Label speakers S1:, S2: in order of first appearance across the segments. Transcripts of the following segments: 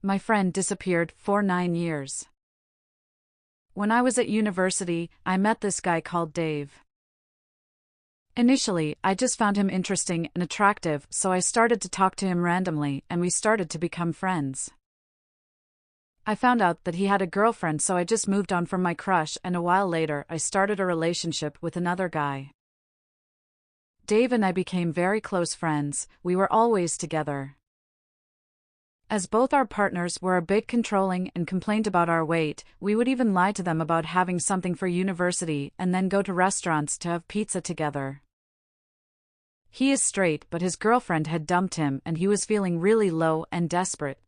S1: My friend disappeared for 9 years. When I was at university, I met this guy called Dave. Initially, I just found him interesting and attractive, so I started to talk to him randomly, and we started to become friends. I found out that he had a girlfriend, so I just moved on from my crush, and a while later, I started a relationship with another guy. Dave and I became very close friends, we were always together. As both our partners were a bit controlling and complained about our weight, we would even lie to them about having something for university and then go to restaurants to have pizza together. He is straight, but his girlfriend had dumped him and he was feeling really low and desperate.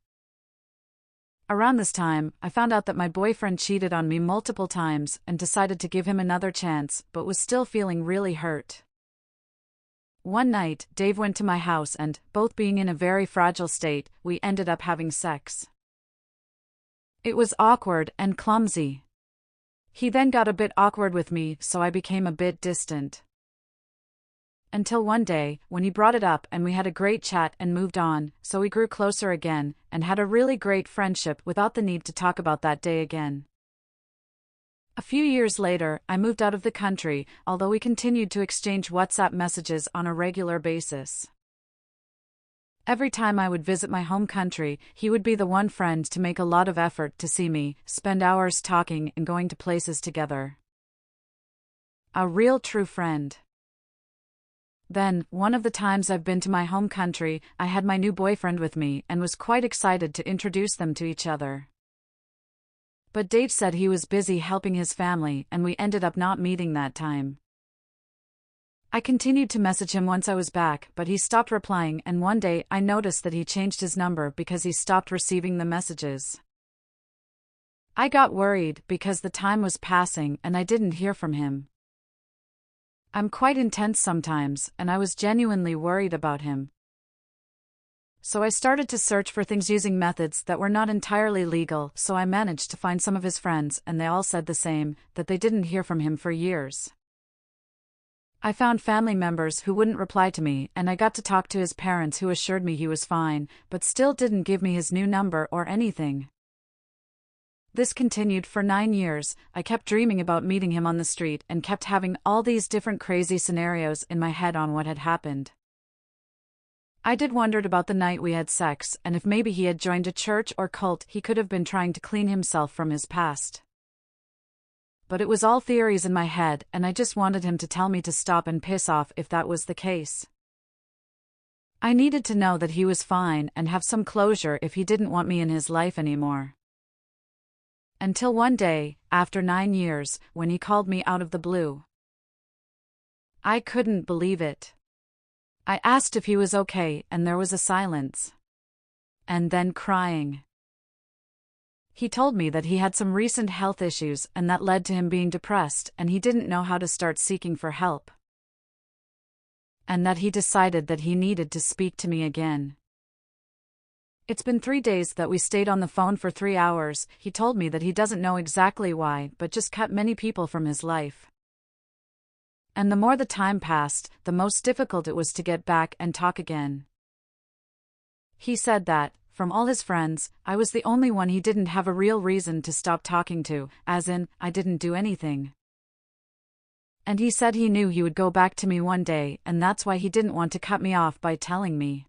S1: Around this time, I found out that my boyfriend cheated on me multiple times and decided to give him another chance, but was still feeling really hurt. One night, Dave went to my house and, both being in a very fragile state, we ended up having sex. It was awkward and clumsy. He then got a bit awkward with me, so I became a bit distant. Until one day, when he brought it up and we had a great chat and moved on, so we grew closer again, and had a really great friendship without the need to talk about that day again. A few years later, I moved out of the country, although we continued to exchange WhatsApp messages on a regular basis. Every time I would visit my home country, he would be the one friend to make a lot of effort to see me, spend hours talking and going to places together. A real true friend. Then, one of the times I've been to my home country, I had my new boyfriend with me and was quite excited to introduce them to each other. But Dave said he was busy helping his family and we ended up not meeting that time. I continued to message him once I was back, but he stopped replying, and one day I noticed that he changed his number because he stopped receiving the messages. I got worried because the time was passing and I didn't hear from him. I'm quite intense sometimes, and I was genuinely worried about him. So I started to search for things using methods that were not entirely legal, so I managed to find some of his friends and they all said the same, that they didn't hear from him for years. I found family members who wouldn't reply to me, and I got to talk to his parents who assured me he was fine, but still didn't give me his new number or anything. This continued for 9 years. I kept dreaming about meeting him on the street and kept having all these different crazy scenarios in my head on what had happened. I did wondered about the night we had sex and if maybe he had joined a church or cult he could have been trying to clean himself from his past. But it was all theories in my head and I just wanted him to tell me to stop and piss off if that was the case. I needed to know that he was fine and have some closure if he didn't want me in his life anymore. Until one day, after 9 years, when he called me out of the blue. I couldn't believe it. I asked if he was okay, and there was a silence. And then crying. He told me that he had some recent health issues and that led to him being depressed and he didn't know how to start seeking for help. And that he decided that he needed to speak to me again. It's been 3 days that we stayed on the phone for 3 hours. He told me that he doesn't know exactly why, but just cut many people from his life. And the more the time passed, the most difficult it was to get back and talk again. He said that, from all his friends, I was the only one he didn't have a real reason to stop talking to, as in, I didn't do anything. And he said he knew he would go back to me one day, and that's why he didn't want to cut me off by telling me.